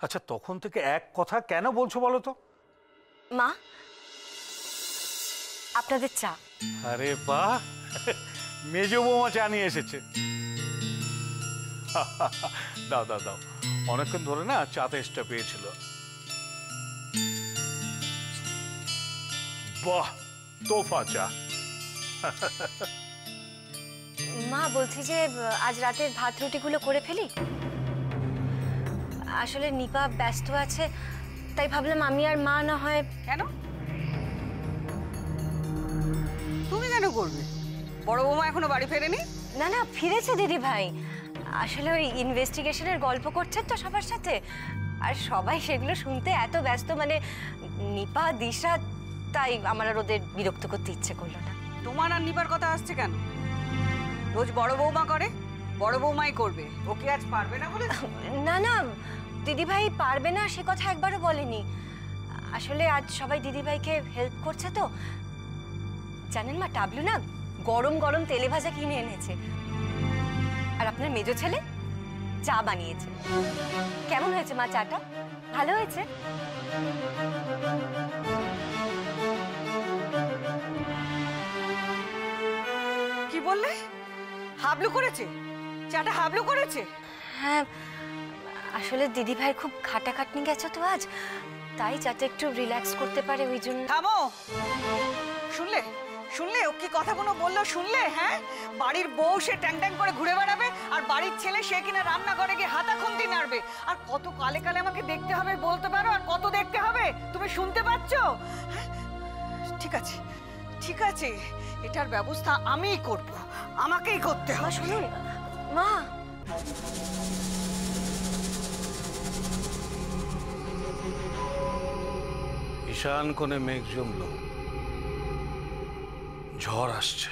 আচ্ছা তখন থেকে এক কথা কেন বলছো বলো তো? মা, আপনাদের চা। আরে বাহ, মেজো বৌমা চা নিয়ে এসেছে। দাও দাও দাও, অনেকক্ষণ ধরে না চা তেষ্টা পেয়েছিল। বাহ, তোফা চা। মা বলছি যে আজ রাতের ভাত রুটিগুলো করে ফেলি। আসলে নিপা ব্যস্ত আছে, তাই ভাবলাম আমি আর মা না হয়। কেন? তুমি কেন করবে? বড় বৌমা এখনো বাড়ি ফেরেনি? না না, ফিরেছে দিদি ভাই। আসলে ওই ইনভেস্টিগেশনের গল্প করছে তো সবার সাথে, আর সবাই সেগুলো শুনতে এত ব্যস্ত, মানে নিপা দিশা, তাই আমার আর ওদের বিরক্ত করতে ইচ্ছে করলো না। তোমার আর নিবার কথা আসছে কেন? রোজ বড় বৌমা করে, বড় বৌমাই করবে। ওকে আজ পারবে না বলে? না না, দিদি ভাই পারবে না সে কথা একবারও বলেনি। আসলে আজ সবাই দিদি ভাইকে হেল্প করছে তো। জানেন মা, টাবলু না গরম গরম তেলে ভাজা কিনে এনেছে, আর আপনার মেজো ছেলে চা বানিয়েছে। কেমন হয়েছে মা চাটা? ভালো হয়েছে? কি বললে? হাবলু করেছে? চাটা হাবলু করেছে? হ্যাঁ, আসলে দিদি ভাই খুব খাটাখাটনি গেছে তো আজ, তাই যাতে একটু রিল্যাক্স করতে পারে ওই জন্য। থামো! শুনলে শুনলে ও কি কথাগুলো বললো? শুনলে? হ্যাঁ, বাড়ির বউ সে ট্যাং ট্যাং করে ঘুরে বেড়াবে, আর বাড়ির ছেলে সে কিনা রান্নাঘরে গিয়ে হাতা খুন্তি নাড়বে। আর কত কালে কালে আমাকে দেখতে হবে বলতে পারো? আর কত দেখতে হবে তুমি শুনতে পাচ্ছ? ঠিক আছে ঠিক আছে, এটার ব্যবস্থা আমিই করব, আমাকেই করতে হবে। শুনুন মা, ঈশান কোণে মেঘ জমলো, ঝড় আসছে।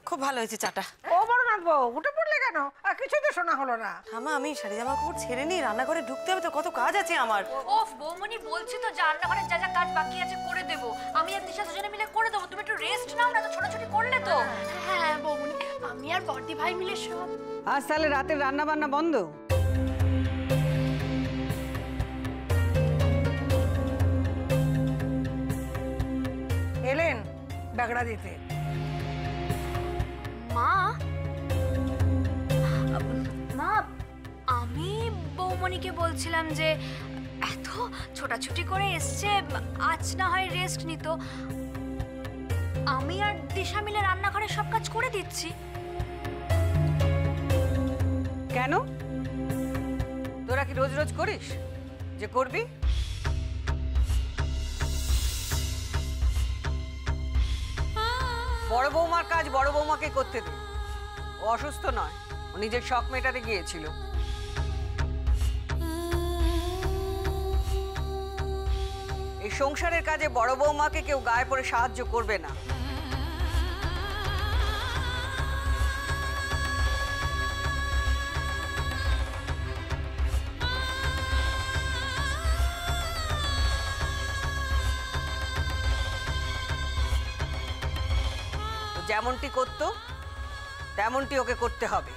খুব ভালো হয়েছে চাটা। ও বড়নাথ বউ, উঠে পড়লে কেন? আর কিছু তো শোনা হলো না। থামা, আমি শাড়ি জামা কাপড় ছেড়ে নিই, রান্নাঘরে ঢুকতে হবে তো, কত কাজ আছে আমার। ওফ বৌমনি, বলছি তো রান্নাঘরে যা যা কাজ বাকি আছে করে দেবো। আমি আর দিশা দুজনে মিলে করে দেবো, তুমি একটু রেস্ট নাও না, তো ছোটাছুটি করলে তো। হ্যাঁ বৌমনি, আমি আর বর্দি ভাই মিলে সব। আজ তাহলে রাতের রান্না বান্না বন্ধ? এলেন বাগড়া দিতে। মা, মা, আমি বৌমনিকে বলছিলাম যে এত ছোটাছুটি করে এসছে, আজ না হয় রেস্ট নিত। আমি আর দিশা মিলে রান্নাঘরে সব কাজ করে দিচ্ছি। কেন? তোরা কি রোজ রোজ করিস যে করবি? বড় বৌমার কাজ বড় বৌমাকে করতে দে। ও অসুস্থ নয়, ও নিজের শখ মেটাতে গিয়েছিল। এই সংসারের কাজে বড় বৌমাকে কেউ গায়ে পড়ে সাহায্য করবে না। যেমনটি করতো তেমনটি ওকে করতে হবে।